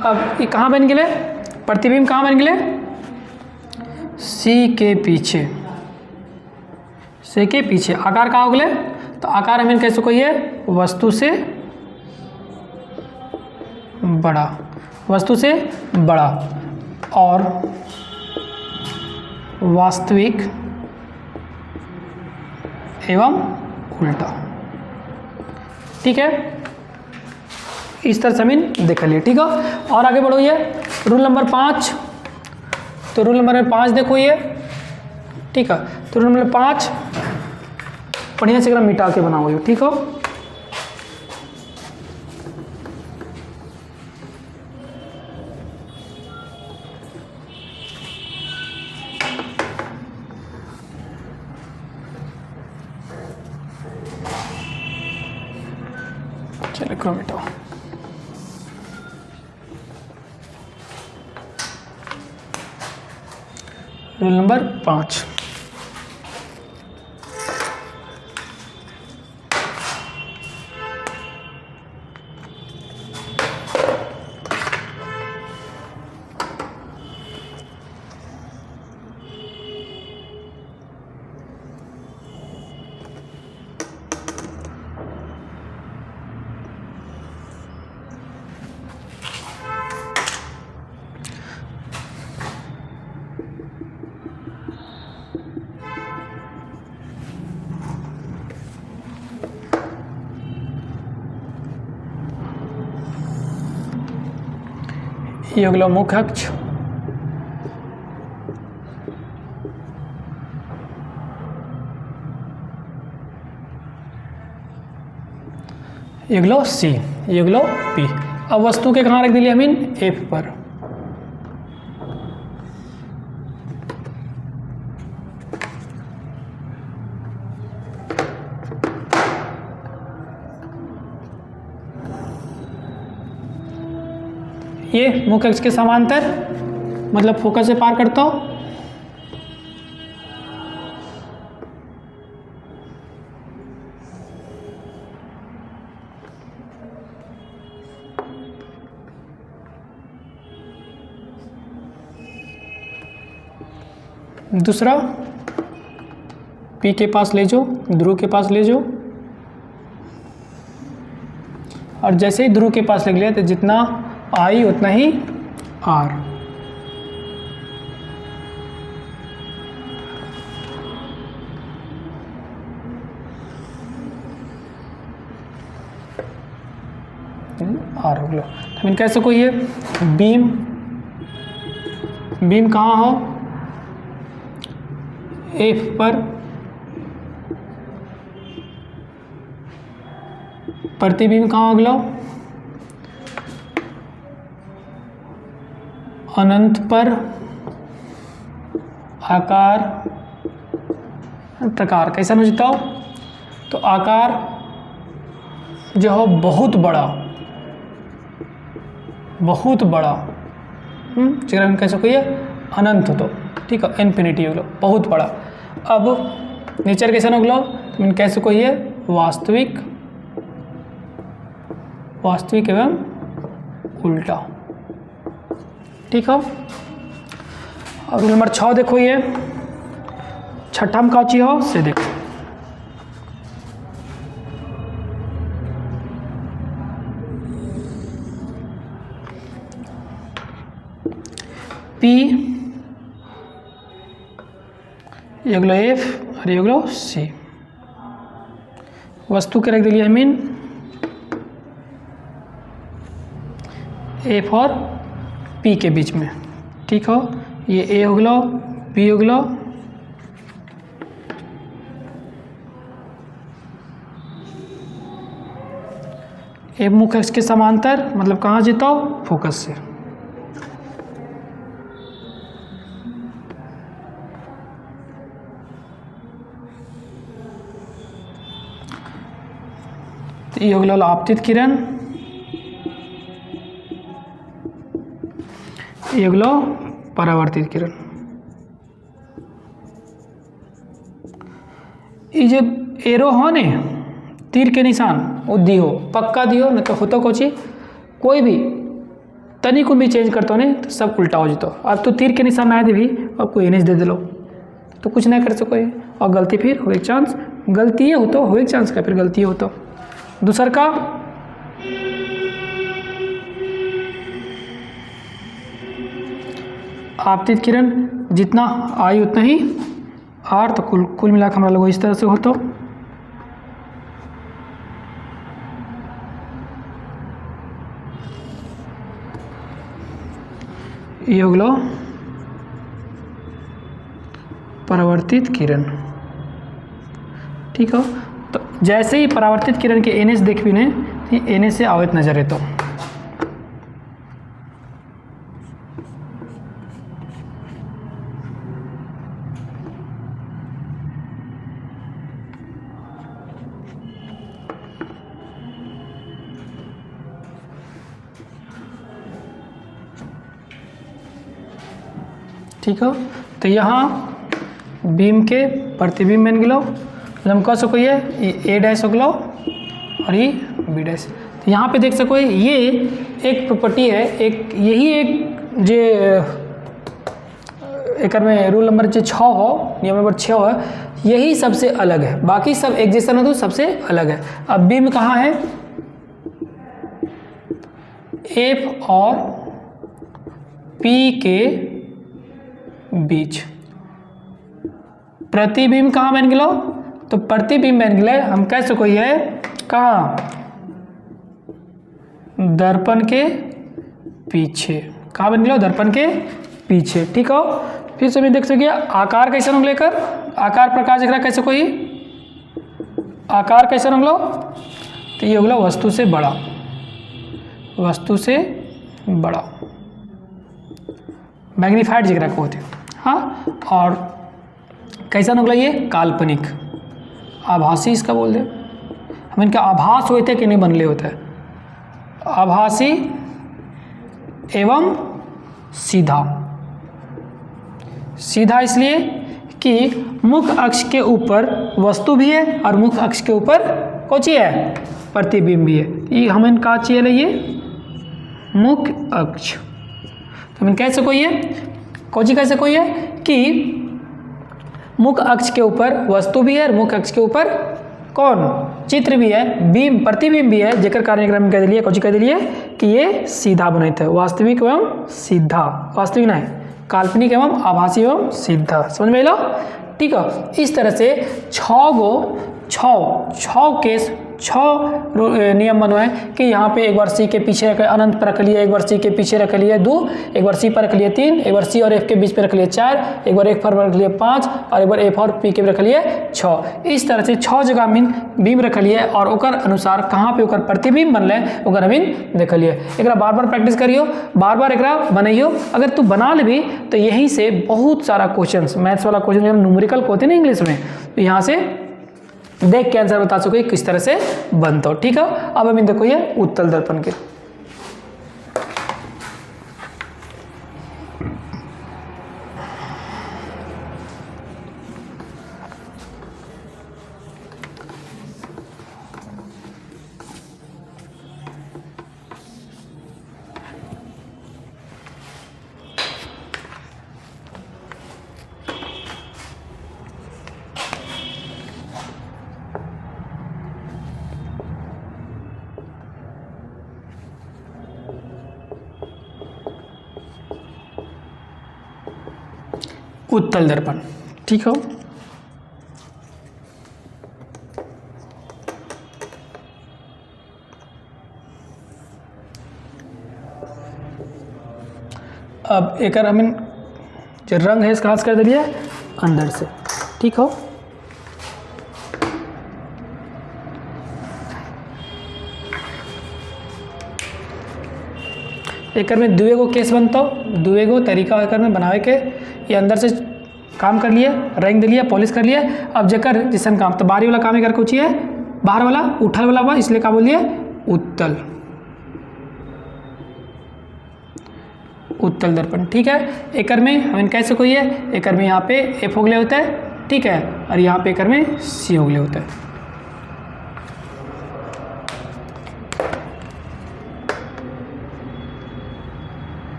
अब ये कहाँ बन गए, प्रतिबिंब कहाँ बन गए, सी के पीछे, सी के पीछे। आकार कहाँ हो गए, तो आकार हमें कह सको ये वस्तु से बड़ा, वस्तु से बड़ा और वास्तविक एवं उल्टा, ठीक है। इस तरह से हमें देख लिया, ठीक है। और आगे बढ़ो, ये रूल नंबर 5। तो रूल नंबर 5 देखो ये, ठीक है। तो रूल नंबर 5 बढ़िया से एकदम मिटा के बनाओ ये, ठीक हो। चलो करो मिटाओ। रूल नंबर 5, ये अगला मुख्य अक्ष, ये अगला सी, ये अगला पी। अब वस्तु के कहाँ रख दिली हमीन, एफ पर। ये मुख्य अक्ष के समांतर, मतलब फोकस से पार करता हो। दूसरा पी के पास ले जाओ, ध्रुव के पास ले जाओ, और जैसे ही ध्रुव के पास ले लिया तो जितना आई उतना ही आर। आर हो गया। हम कह सको ये बीम, बीम कहाँ हो, एफ पर, प्रतिबिंब कहाँ हो गया, अनंत पर, आकार प्रकार। कैसा हो जाता हो, तो आकार जो हो बहुत बड़ा, बहुत बड़ा, जगह हम कह सको ये अनंत हो, तो ठीक है, इन्फिनिटी हो गया, बहुत बड़ा। अब नेचर कैसा हो गया, तो हम कह सको ये वास्तविक, वास्तविक एवं उल्टा, ठीक है। और रूल नंबर 6 देखो, ये छठा में का चीज हो से देखो, पी, ये अगला एफ और ये अगला सी। वस्तु के रख दिलिए मीन एफ और पी के बीच में, ठीक हो। ये ए हो गया, पी हो गया, ए मुख्य अक्ष के समांतर, मतलब कहाँ जीताओ, फोकस से। तो ये हो गया आपतित किरण, ये हो गया परावर्तित किरण। ये जो एरो हो ने तीर के निशान वो दियो पक्का दियो, न तो होतो कोची कोई भी तनी को भी चेंज करते हो नहीं तो सब उल्टा हो जातो। अब तो तीर के निशान आए थे भी अब कोई एनएच दे दिलो तो कुछ नहीं कर सको। और गलती फिर हो एक चांस गलती हो तो हो एक चांस का फिर गलती हो तो दूसर का आपतित किरण जितना आई उतना ही आर, तो कुल मिलाकर हमारा लोग इस तरह से हो तो ये हो गया परावर्तित किरण। ठीक हो, तो जैसे ही परावर्तित किरण के एनएच देख भी ने एनएच से आवत नजर है तो ठीक हो। तो यहाँ बीम के प्रतिबिंब बन गलो, हम कह सको ये ए डैश हो गलो और ये बी डैश। तो यहाँ पे देख सको ये एक प्रॉपर्टी है, एक यही एक जे एक में रूल नंबर जो 6 हो, नियम नंबर 6 हो, यही सबसे अलग है, बाकी सब एक जैसा ना तो सबसे अलग है। अब बीम कहाँ है, एफ और पी के बीच। प्रतिबिंब कहाँ बन गया, तो प्रतिबिंब बन गया हम कह सको ये कहाँ, दर्पण के पीछे। कहाँ बन गया, दर्पण के पीछे। ठीक हो, फिर से भी देख सकिए आकार कैसे रंग लेकर, आकार प्रकाश एक कैसे कोई आकार कैसे रंग लो, तो ये हो गया वस्तु से बड़ा, वस्तु से बड़ा मैग्नीफाइड जगह को होते। हाँ, और कैसा निकला ये काल्पनिक आभासी इसका बोल दे, हम इनका आभास हुए थे कि नहीं बनले होते, आभासी एवं सीधा। सीधा इसलिए कि मुख्य अक्ष के ऊपर वस्तु भी है और मुख्य अक्ष के ऊपर कौची है, प्रतिबिंब भी है। ये हम इनका चाहिए ये मुख्य अक्ष, तो हम कैसे कोई है कौची कैसे कोई है कि मुख्य अक्ष के ऊपर वस्तु भी है और मुख्य अक्ष के ऊपर कौन चित्र भी है, बीम प्रतिबिंब भी है, जेकर कार्यक्रम कह दिलिए कौची कह दिलिए कि ये सीधा बनत है, वास्तविक एवं सीधा, वास्तविक नहीं काल्पनिक एवं आभासी एवं सीधा। समझ में लो। ठीक है, इस तरह से 6 केस 6 नियम बनवाए कि यहाँ पे एक बार सी के पीछे रख अनंत पर रख लिए, एक बार सी के पीछे रख लिए 2, एक बार सी पर रख लिए 3, एक बार सी और एफ के बीच पे रख लिए 4, एक बार एफ पर रख लिए 5 और एक बार एफ और पी के रख लिए 6। इस तरह से 6 जगह बीम रख लिए और ओकर अनुसार कहाँ पे ओकर प्रतिबिंब बनल ओकर अमीन देख लिए। एक बार बार प्रैक्टिस करियो, बार बार एक बनाइयो, अगर तू बना लेबी तो यहीं से बहुत सारा क्वेश्चन मैथ्स वाला क्वेश्चन हम न्यूमेरिकल होते ना इंग्लिश में, तो यहाँ से देख के आंसर बता सको किस तरह से बनता हो। ठीक है, अब हम देखो ये उत्तल दर्पण के उत्तल दर्पण। ठीक हो, अब एक हम जो रंग है इसका खास कर दिलिए अंदर से। ठीक हो, एक में दुएगो केस बनता, दुएगो तरीका एक में बनावे के, ये अंदर से काम कर लिए, रंग दिलिए, पॉलिश कर लिए। अब जकर जिसन काम तो बाहरी वाला काम ही कर कुछ है, बाहर वाला उठल वाला हुआ, इसलिए क्या बोलिए उत्तल, उत्तल दर्पण। ठीक है, एक में हम कैसे कोई है, एक में यहाँ पे एफ हो गया होता है। ठीक है, और यहाँ पे एकर में सी हो गया होता है।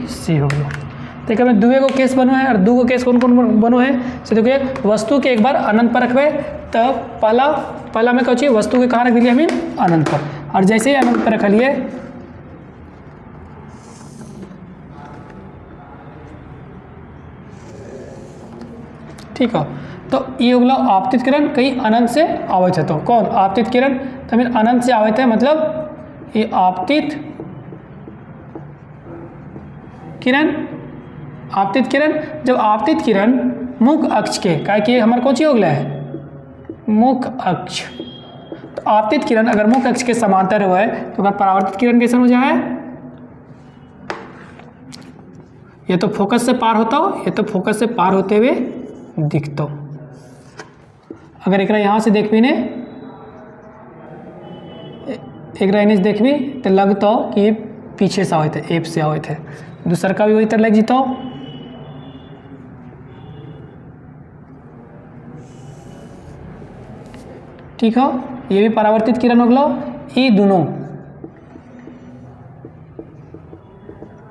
सी हो गया। देखिए हमें दुए को केस बनो है और दू को केस कौन कौन बनो है से देखिए वस्तु के एक बार अनंत पर रखबे तो पहला में कहो वस्तु के कहाँ रख दिलिए हमें अनंत पर, और जैसे ही अनंत पर रखलिए ठीक है, तो ये हो गया आपतित किरण कहीं अनंत से आवत है। तो कौन आपतित किरण, तो हमें अनंत से आवत है मतलब ये आपतित किरण। आपतित किरण, जब आपतित किरण मुख अक्ष के क्या कि हमारे कौन सी हो गया है मुख अक्ष, तो आपतित किरण अगर मुख अक्ष के समांतर हुआ है तो अगर परावर्तित किरण कैसे हो जाए, ये तो फोकस से पार होता हो, ये तो फोकस से पार होते हुए दिखता हो। अगर एक यहाँ से देख भी ने एक इनिस देख भी तो लगता हो कि ये पीछे से आवे थे, एप से आवे थे, दूसर का भी वही तरह लग जीता हो। ठीक है, ये भी परावर्तित किरण हो गया। ये दोनों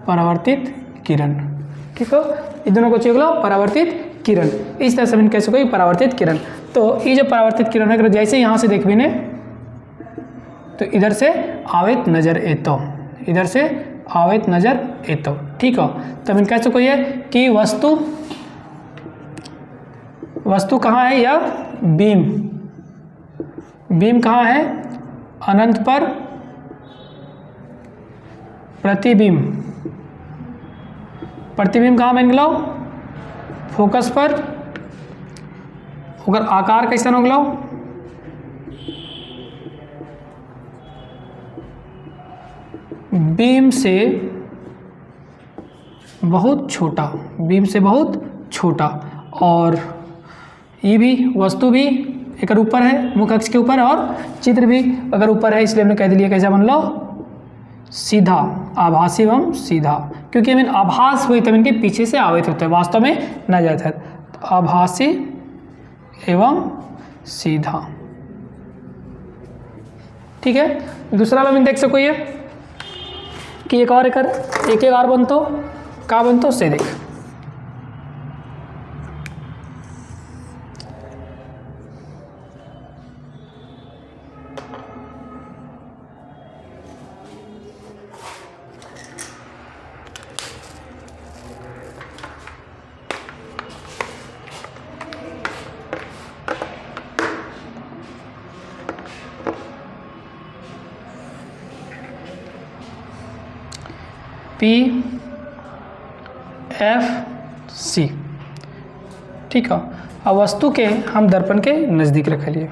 परावर्तित किरण, ठीक है, ये दोनों को चाहिए परावर्तित किरण। इस तरह से हम कह सको परावर्तित किरण। तो ये जो परावर्तित किरण है जैसे यहाँ से देख भी ने तो इधर से आवेत नजर एतो, इधर से आवेत नजर एतो, ठीक है। तो हम कह सको ये कि वस्तु कहाँ है, या बीम कहाँ है अनंत पर प्रतिबिंब कहाँ बन गया फोकस पर, अगर आकार कैसा हो गया बीम से बहुत छोटा, और ये भी वस्तु भी एक ऊपर है मुख अक्ष के ऊपर, और चित्र भी अगर ऊपर है, इसलिए हमने कह दिया कैसा बन लो सीधा, आभासी एवं सीधा, क्योंकि हमें आभास हुई तब इनके पीछे से आवित होते हैं, वास्तव में न जाता है। तो आभासी एवं सीधा, ठीक है। दूसरा वाला में देख सको ये कि एक और बनतो का बनतो से देख, PFC, ठीक है। अब वस्तु के हम दर्पण के नज़दीक रख लिए,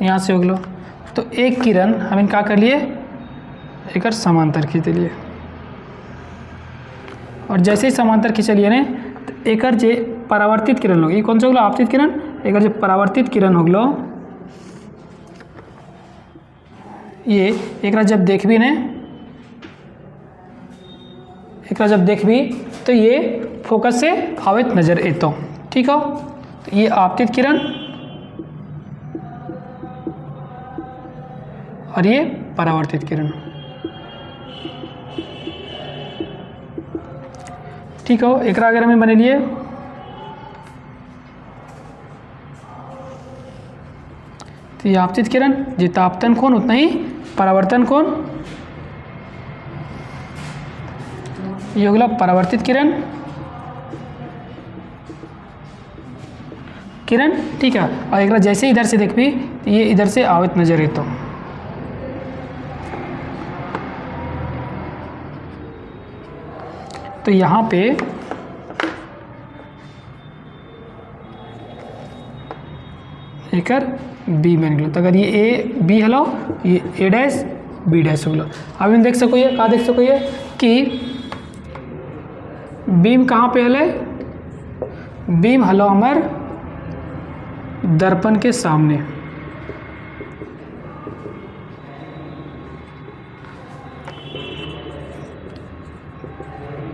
यहाँ से हो गलो, तो एक किरण हम क्या कर लिए एक समांतर खींच लिए, और जैसे ही समांतर खींचलिए ने तो एक जे परावर्तित किरण होगी, कौन सा होगा आपतित किरण, एक जो परावर्तित किरण हो गलो ये एक जब देख भी तो ये फोकस से आवित नजर एतो, ठीक है। तो ये आपतित किरण और ये परावर्तित किरण, ठीक है। एक अगर हमें बने लिए तो ये आपतित किरण, जितना आपतन कोण उतना ही परावर्तन कोण, ये हो गया परावर्तित किरण, ठीक है। और एक जैसे इधर से देख भी तो ये इधर से आवित नजर एतो, तो यहाँ पे एक बी बन गया। तो अगर ये ए बी हलो, ये ए डैश बी डैश हो गया। अब हम देख सको ये कहाँ देख सको ये कि बीम कहाँ पे हले, बीम हलो हमार दर्पण के सामने,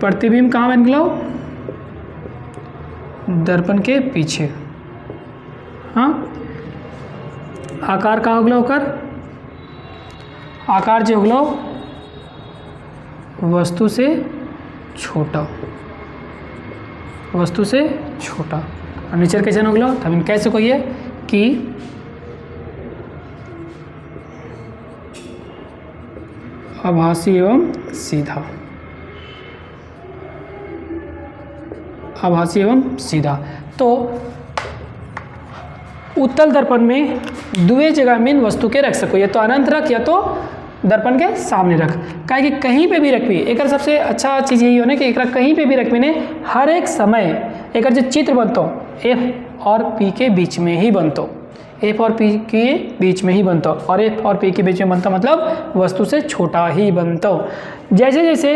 प्रतिबिंब कहाँ बन गया? दर्पण के पीछे। हाँ, आकार कहाँ हो गया ओकर? आकार जो हो गया वस्तु से छोटा, वस्तु से छोटा। और नेचर कैसे हो गया? तो हम कैसे कहिए कि आभासी एवं सीधा, आभासी एवं सीधा। तो उत्तल दर्पण में दुए जगह में वस्तु के रख सको, या तो अनंत रख या तो दर्पण के सामने रख। काहे कि कहीं पे भी रख भी एक सबसे अच्छा चीज़ यही होने कि एक कहीं पे भी रख भी ने हर एक समय एक जो चित्र बनतो एफ और पी के बीच में ही बनतो, एफ और पी के बीच में ही बनतो, और एफ और पी के बीच में बनता मतलब वस्तु से छोटा ही बनतो। जैसे जैसे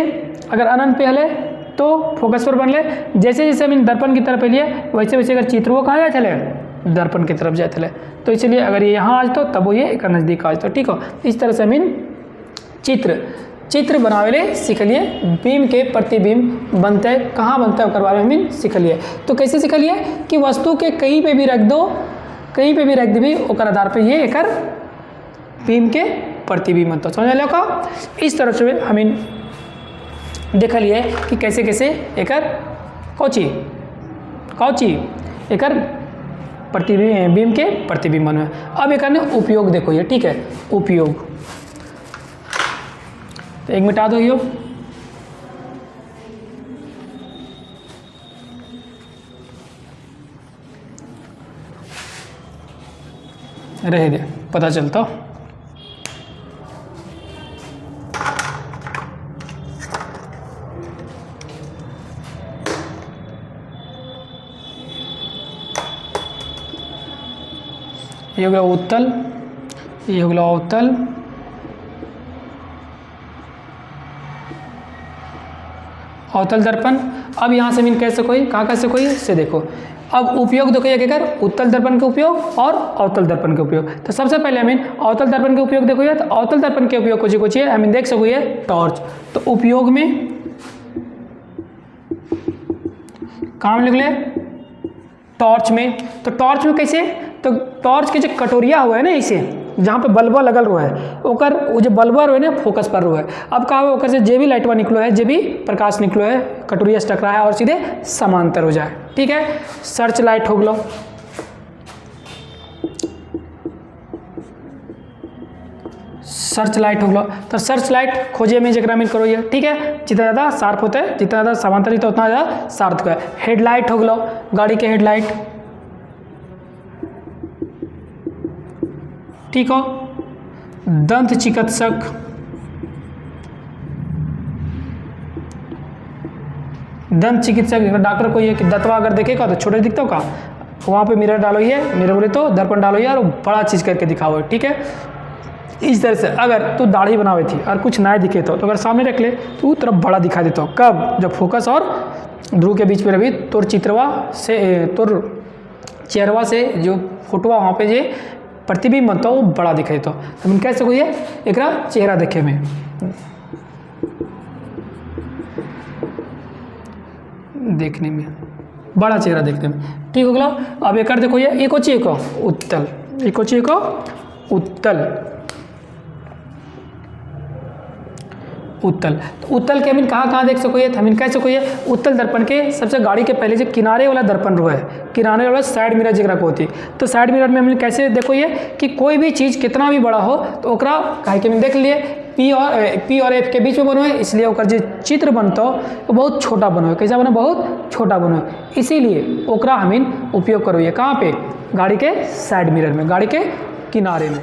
अगर अनंत पे हले तो फोकस पर बनले, जैसे जैसे हम दर्पण की तरफ लिए वैसे वैसे अगर चित्र वो कहाँ जाए चले? दर्पण की तरफ जाए चले। तो इसलिए अगर ये यहाँ आज तो तब वो ये एक नज़दीक आज तो, ठीक हो। इस तरह से हम चित्र बनावेले सीखलिए, बीम के प्रतिबिंब बनते कहाँ बनता है ओकर बारे में हम सीखलिए। तो कैसे सीखलिए कि वस्तु के कहीं पे भी रख दो, कहीं पे भी रख देवी ओकर आधार पे ये एकर बीम के प्रतिबिंब बनता। समझ लो का? इस तरह से हम देखलिए कि कैसे कैसे एकर कौची एकर प्रतिबिंब बीम के प्रतिबिंब बनवे। अब एक उपयोग देखो ये, ठीक है, उपयोग तो एक मिटा दो यो, रहे दे पता चलता। ये हो गया उत्तल, ये हो गया अवतल, अवतल दर्पण। अब यहाँ से मीन कैसे कोई कहाँ कैसे कोई से देखो। अब उपयोग देखो ये कर उत्तल दर्पण के उपयोग और अवतल दर्पण के उपयोग। तो सबसे पहले हमें अवतल दर्पण के उपयोग देखो, तो अवतल दर्पण के उपयोग कुछ है हमें देख सको ये टॉर्च। तो उपयोग में काम लिख ले टॉर्च में। तो टॉर्च में कैसे? तो टॉर्च के जो कटोरिया हुआ है ना, इसे जहाँ पे बल्बा लगल हुआ है ओकर वो जो बल्बा हुआ है ना फोकस पर हुआ है। अब का हुआ ओकर से जे भी लाइटवा निकलो है, जे भी प्रकाश निकलो है कटोरिया से टकरा है और सीधे समांतर हो जाए, ठीक है। सर्च लाइट हो गलो, सर्च लाइट हो गलो। तो सर्च लाइट खोजे में जरा में करो ये, ठीक है। जितना ज़्यादा शार्प होता है, जितना ज़्यादा समांतरित उतना ज़्यादा शार्प है। हेडलाइट हो गलो, गाड़ी के हेडलाइट, ठीक हो। दंत चिकित्सक, दंत चिकित्सक डॉक्टर को ये कि दंतवा अगर देखेगा तो छोटे दिखता का, वहाँ पे मिरर डालो, ये मिरर बोले तो दर्पण डालो यार, बड़ा चीज़ करके दिखाओ, ठीक है। इस तरह से अगर तू दाढ़ी बनावे थी और कुछ नया दिखे तो अगर सामने रख ले तो वो तरफ बड़ा दिखा देता। कब? जब फोकस और ध्रुव के बीच में रही तोर चित्रवा से तोर चेहरवा से जो फोटोवा वहाँ पे जे प्रतिबिंब बनता वो बड़ा दिखाई तो हम कैसे कोई है एक चेहरा देखे में देखने में बड़ा चेहरा देखने में, ठीक हो गया। अब एक देखो ये को चाहिए को उत्तल, एक को चाहिए को उत्तल, उत्तल। तो उत्तल के हम कहाँ देख सको ये, हम कह सको ये उत्तल दर्पण के सबसे गाड़ी के पहले जो किनारे वाला दर्पण रो है, किनारे वाला साइड मिरर जगह को होती। तो साइड मिरर में हम कैसे देखो ये कि कोई भी चीज़ कितना भी बड़ा हो तो ओकरा काहे के देख लिए पी और एफ के बीच में बनो है, इसलिए ओकर जो चित्र बनता हो वो बहुत छोटा बनो है। कैसा बनो? बहुत छोटा बनो है। इसीलिए ओकरा हम उपयोग करो ये कहाँ पे? गाड़ी के साइड मिरर में, गाड़ी के किनारे में।